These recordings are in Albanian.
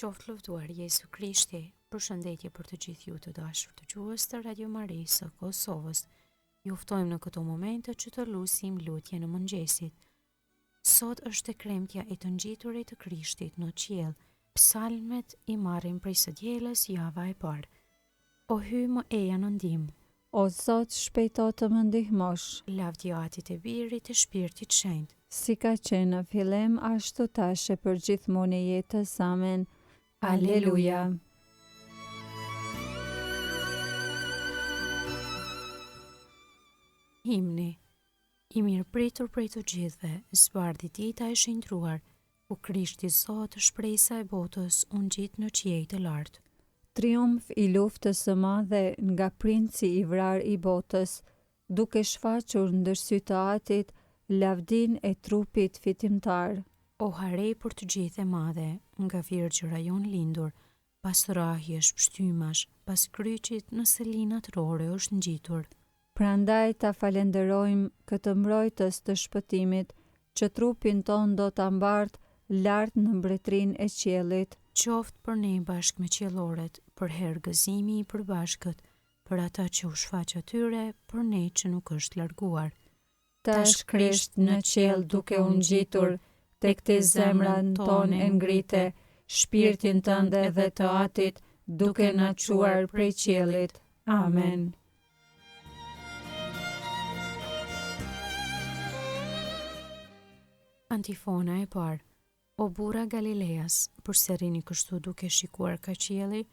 Qoftë lëvduar Jesu Krishti. Përshëndetje për të gjithë ju të dashur të gjuhës të Radio Marisë së Kosovës. Ju ftojmë në këto momente që të lusim lutje në mëngjesit. Sot është e kremtja e të ngjiturit të Krishtit në qiell. Psalmet i marrin prej së dielës java e parë. O hy më eja në ndihmë. O Zot, shpejto të më ndihmosh. Lavdiatit e Birit e Shpirtit Shenjtë. Si ka qenë në fillim, ashtu tash e për gjithmonë e jetës. Amen. Aleluja. Himni. I mirëpritur prej të gjithëve, zbardhi dita e shenjtruar, ku Krishti Zot, shpresa e botës, u ngjit në qiej të lartë. Triumf i luftës së madhe nga princi i vrar i botës, duke shfaqur ndër sy të atit lavdin e trupit fitimtar. O harej për të gjithë e madhe, nga Virgjëra jon lindur, pas rrahjesh pshtymash, pas kryqit në selinat rore është ngjitur. Prandaj ta falenderojmë këtë mbrojtës të shpëtimit, që trupin ton do ta mbart lart në mbretërinë e qiellit. Qoftë për ne bashkë me qielloret, për hergëzimi i përbashkët, për ata që u shfaq atyre, për ne që nuk është larguar. Tash Krisht në qiell duke u ngjitur, tek te zemrën tonë e ngrite, shpirtin tënde dhe të atit, duke na quar prej qiellit. Amen. Antifona e parë. O burra Galileas, përse rini kështu duke shikuar ka qielli,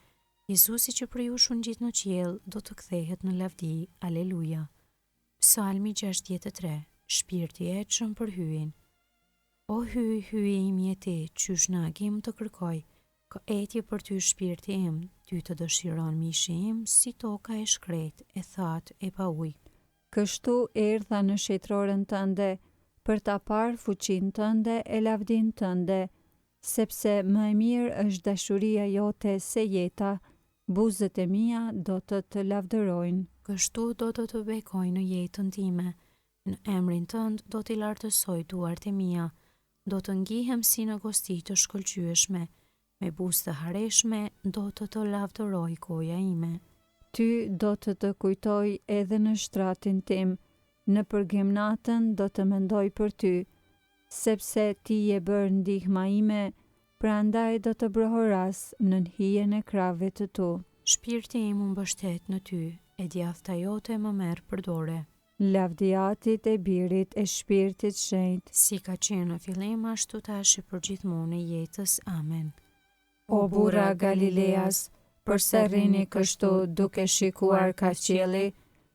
Jezusi që për ju u ngjit në qiell do të kthehet në lavdi. Aleluja. Psalmi 63. Shpirti e çon për hyin. O hyj, hyj imi e ti, qysh në agim të kërkoj, ka etje për ty shpirti im, ty të dëshiron mishi im, si toka e shkret, e that, e pa ujë. Kështu erdha në shetrorën tënde, për ta parë fuqinë tënde e lavdin tënde, sepse më e mirë është dashuria jote se jeta, buzët e mia do të lavdërojnë. Kështu do të bekoj në jetën time, në emrin tënd do t'i lartësoj duart e mia, do të ngihem si në gosti të shkëlqyeshme, me buzë të hareshme do të lavdëroj koja ime. Ty do të kujtoj edhe në shtratin tim, në përgjimnatën do të mendoj për ty, sepse ti je bërë ndihma ime, prandaj do të brohoras në hijen e krave të tu. Shpirti im u mbështet në ty, e djathta jote më merr përdore. Lavdiatit e Birit e Shpirtit Shenjtë. Si ka qenë në fillim, ashtu tash e për gjithmonë e jetës. Amen. O burra Galileas, përse rrini kështu duke shikuar ka qielli,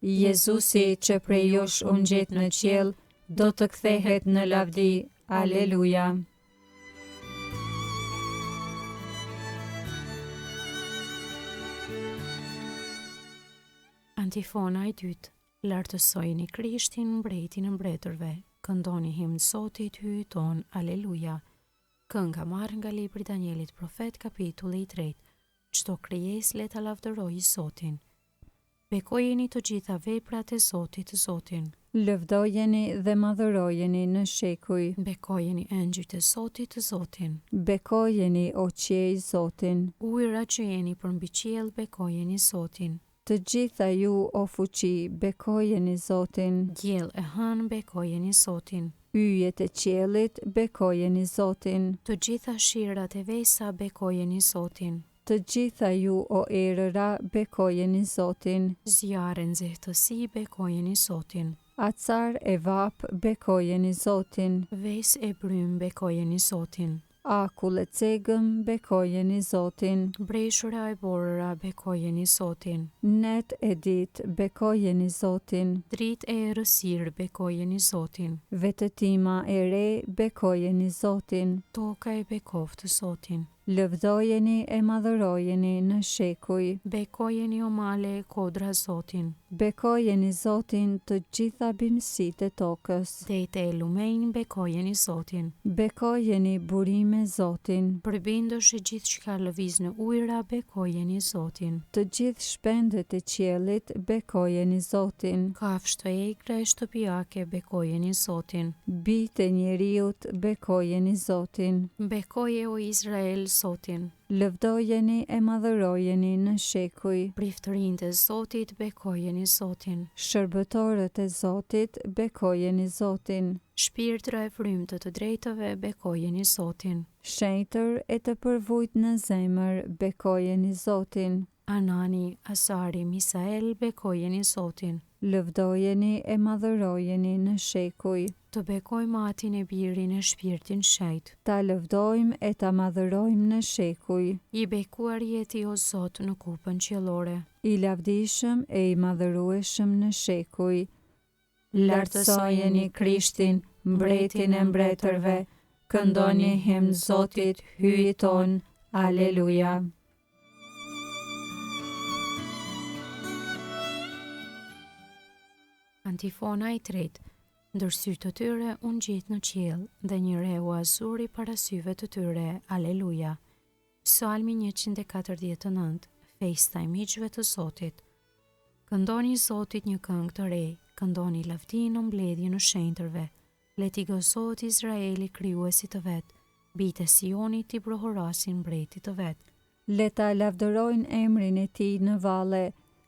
Jezusi që prej jush u ngjit në qiell, do të kthehet në lavdi. Aleluja. Antifona e dytë. Lartësojini Krishtin, mbretin e mbretërve, këndoni himn Zotit hyj ton. Aleluja. Kënga marrë nga libri Danielit profet, kapitulli 3. Çdo krijesë le ta lavdërojë Zotin. Bekojeni të gjitha veprat e Zotit Zotin. Lëvdojeni dhe madhërojeni në shekuj. Bekojeni engjëjt e Zotit Zotin. Bekojeni o qiej Zotin. Ujëra që jeni përmbi qiell, bekojeni Zotin. Të gjitha ju o fuqi, bekojeni Zotin. Diell e hënë, bekojeni Zotin. Yjet e qiellit, bekojeni Zotin. Të gjitha shirat e vesa, bekojeni Zotin. Të gjitha ju o erëra, bekojeni Zotin. Zjarre nxehtësi, bekojeni Zotin. Acar e vap, bekojeni Zotin. Ves e brym, bekojeni Zotin. Akull e cegëm, bekojeni Zotin. Breshura e borëra, bekojeni Zotin. Net e ditë, bekojeni Zotin. Dritë e errësirë, bekojeni Zotin. Vetëtima e re, bekojeni Zotin. Toka e bekoftë Zotin. Lëvdojeni e madhërojeni në shekuj. Bekojeni o male kodra Zotin. Bekojeni Zotin të gjitha bimësitë e tokës. Dejtë e lumejnë, bekojeni Zotin. Bekojeni burime Zotin. Përbindësh e gjithë që ka lëviz në ujëra, bekojeni Zotin. Të gjithë shpendet e qiellit, bekojeni Zotin. Kafshë të egra e shtëpiake, bekojeni Zotin. Bijtë e njeriut, bekojeni Zotin. Bekoje o Izrael Zotin. Lëvdojeni e madhërojeni në shekuj. Priftërinjtë e Zotit, bekojeni Zotin. Shërbëtorët e Zotit, bekojeni Zotin. Shpirtra e frymtë të drejtëve, bekojeni Zotin. Shenjtër e të përvujt në zemër, bekojeni Zotin. Anani, Asari, Misael, bekojeni Zotin. Lëvdojeni e madhërojeni në shekuj. Të bekojmë atin e birin e shpirtin shejt. Ta lëvdojmë e ta madhërojmë në shekuj. I bekuar jeti o Zot në kupën qiellore. I lavdishëm e i madhërueshëm në shekuj. Lartësojeni Krishtin, mbretin e mbretërve, këndoni himn Zotit, hyjit ton. Aleluja. Antifona i tretë. Ndër sytë të tyre unë gjitë në qiell, dhe një re u azuri para syve të tyre. Aleluja. Psalmi 149. Festa e miqve të Zotit. Këndoni Zotit një këngë të re, këndoni lavdi në mbledhje në shenjtërve. Leti gëzohet Izraeli krijuesi të vet, bitë e Sionit t'i brohorasin mbretit të vet. Leta lavdërojnë emrin e tij në valle,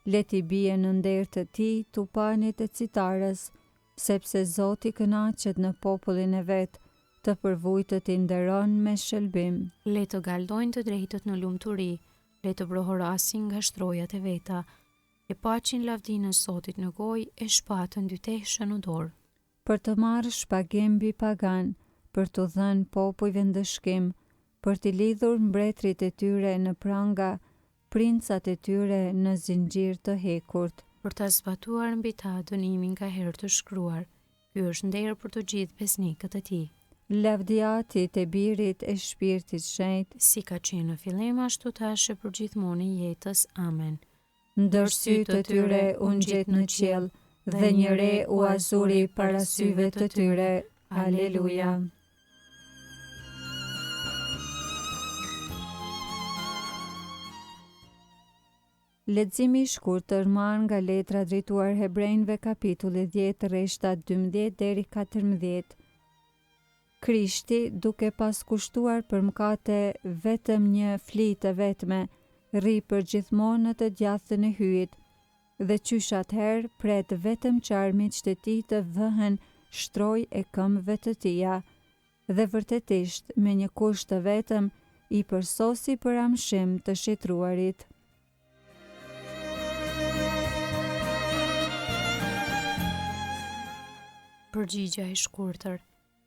leti bie në nder të tij tupanit e citarës, sepse Zoti kënaqet në popullin e vet, të përvujtët i nderon me shëlbim. Le të galdojnë të drejtët në lumturi, le të brohorasin nga shtrojat e veta, e paqin lavdinë e Zotit në gojë e shpatën dyteshë në dorë. Për të marrë shpagim mbi pagan, për të dhënë popujve ndëshkim, për t'i lidhur mbretrit e tyre në pranga, princat e tyre në zinxhir të hekurt. Për ta zbatuar mbi ta dënimin ka herë të shkruar. Ky është nder për të gjithë besnikët e tij. Lavdiatit e birit e shpirtit shenjt, Si ka qenë në fillim ashtu tash e për gjithmonë i jetës. Amen. ndër sytë të tyre unë gjet në qiell, dhe një re u azuri para syve të tyre. Aleluja. Leximi i shkurtër marrë nga letra drejtuar Hebrejnëve kapitulli 10 rreshtat 12 deri 14. Krishti, duke pas kushtuar për mëkate vetëm një flitë e vetme, rri për gjithmonë në të djathën e hyjit, dhe qysh atëherë pret vetëm që armiqtë e tij të vëhen shtroj e këmbëve të tija, dhe vërtetisht me një kusht të vetëm i përsosi për amshim të shitruarit. Përgjigja e shkurtër.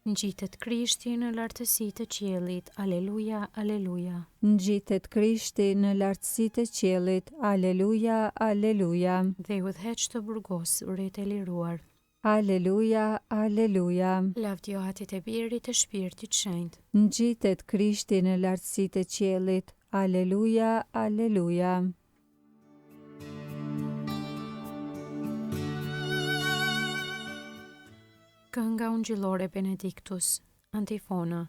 Ngjitet Krishti në lartësitë të qiellit. Aleluja, aleluja. Ngjitet Krishti në lartësitë të qiellit. Aleluja, aleluja. Dhe udhëheq të burgosurit e liruar. Aleluja, aleluja. Lavdioatit e birit të shpirtit shenjt. Ngjitet Krishti në lartësitë të qiellit. Aleluja, aleluja. Kënga ungjillore Benediktus. Antifona.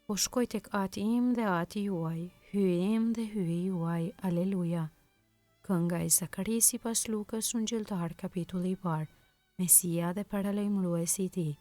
Po shkoj tek ati im dhe ati juaj, hyji im dhe hyji juaj. Aleluja. Kënga e Zakaris i pas Lukës ungjilltar kapitulli i parë. Mesia dhe paralajmëruesi i tij.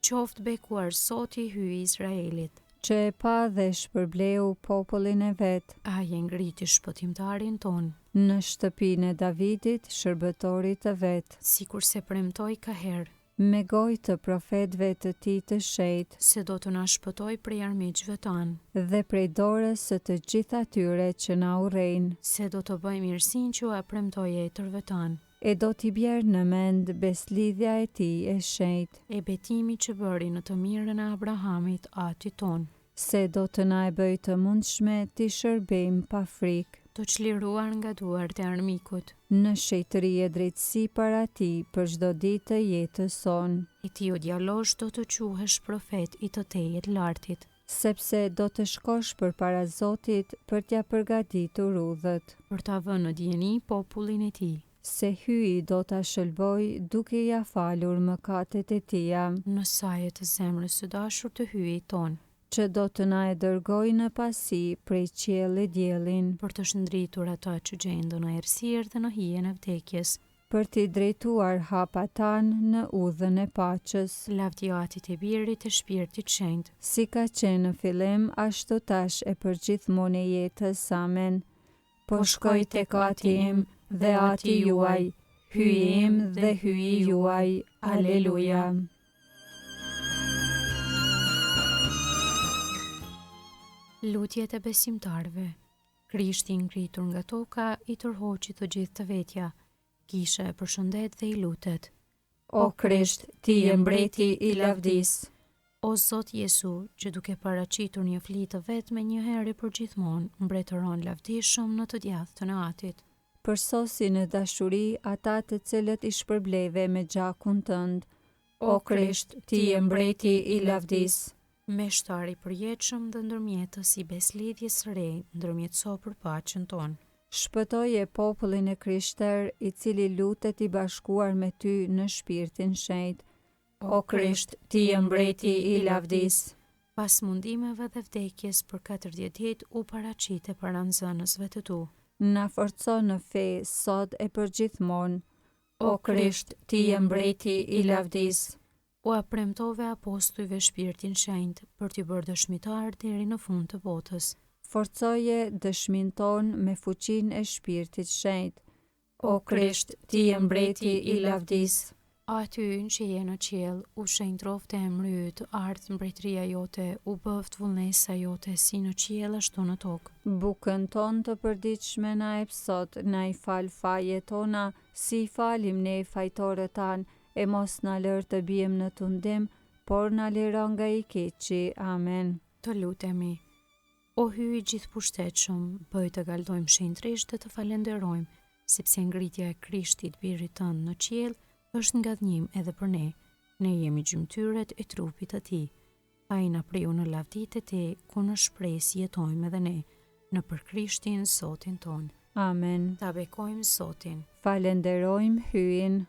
Qoftë bekuar Zoti hyj Izraelit. Që e pa dhe shpërbleu popullin e vet. Ai e ngriti shpëtimtarin ton, Në shtëpinë e Davidit, shërbëtorit të vet. sikurse premtoi ka herë, Me gojë të profetëve të tij të shenjtë, se do të na shpëtoj prej armiqve tanë, dhe prej dorës së të gjithë atyre që na urrejnë, se do të bëj mirësinë që ua premtoi etërve tanë, e do t'i bjerë në mend beslidhja e tij e shenjtë, e betimi që bëri në të mirën e Abrahamit ati ton, se do të na e bëj të mundshme t'i shërbejmë pa frikë, të çliruar nga duart e armikut, në shejtëri e drejtësi para tij për çdo ditë të jetës sonë, i ti o djalosh do të quhesh profet i të tejet lartit, sepse do të shkosh përpara Zotit për t'ja përgatitur rrugët, për ta vënë në dieni popullin e tij, se hyi do ta shëlboj duke ja falur mëkatet e tija, në saje të zemrës së dashur të hyjit ton, që do të na e dërgoj në pasi prej qiellit diellin, për të shndritur ata që gjendën në errësirë dhe në hijen e vdekjes, për t'i drejtuar hapa tanë në udhën e paqes. Lavdi Atit e Birit e Shpirtit Shenjtë, Si ka qenë në fillim, ashtu tash e për gjithmonë e jetës. Amen. Po shkoj tek Ati im dhe Ati juaj, hyji im dhe hyji juaj. Aleluja. Lutjet e besimtarve. Krishti ngritur nga toka i tërhoqi të gjithë të vetja. Kisha e përshëndet dhe i lutet. O Krisht, ti je mbreti i lavdis. O Zot Jesu, që duke paraqitur një flitë të vetme një herë për gjithmonë, mbretëron lavdishëm në të djathtë në Atit. Përsosi në dashuri ata të cilët i shpërbleve me gjakun tënd. O Krisht, ti je mbreti i lavdis. Me shtari përjetshëm dhe ndërmjetës i beslidhjes së re, ndërmjetëso për paqen tonë. Shpëtoje popullin e krishter i cili lutet i bashkuar me ty në shpirtin shenjtë. O Krisht, ti je mbreti i lavdis. Pas mundimeve dhe vdekjes për 40 ditë u paraqite para nxënësve të tu. Na forco në fe sot e për gjithmonë. O Krisht, ti je mbreti i lavdis. U apremtove apostujve Shpirtin Shenjtë për t'i bërë dëshmitar deri në fund të botës. Forcoje dëshmin ton me fuqin e Shpirtit Shenjtë. O Krisht, ti je mbreti i lavdis. Aty që je në qiell, u shenjtrofte emri yt, ardh mbretëria jote, u bëft vullnesa jote si në qiell ashtu në tokë. Bukën ton të përditshme na e sot, na i fal fajet tona, si falim ne fajtorët tanë, e mos na lër të bijem në tundim, por na liro nga i keqi. Amen. Të lutemi. O hyj gjithë pushtetshëm, bëj të galdojmë shenjtërisht dhe të falenderojmë, sepse ngritja e Krishtit Birit tënd në qiell është ngadhnim edhe për ne. Ne jemi gjymtyret e trupit të Tij. Ai na priu në lavditë e Tij, ku në shpresë jetojmë edhe ne, në për Krishtin Zotin ton. Amen. Ta bekojmë Zotin. Falenderojmë hyjin.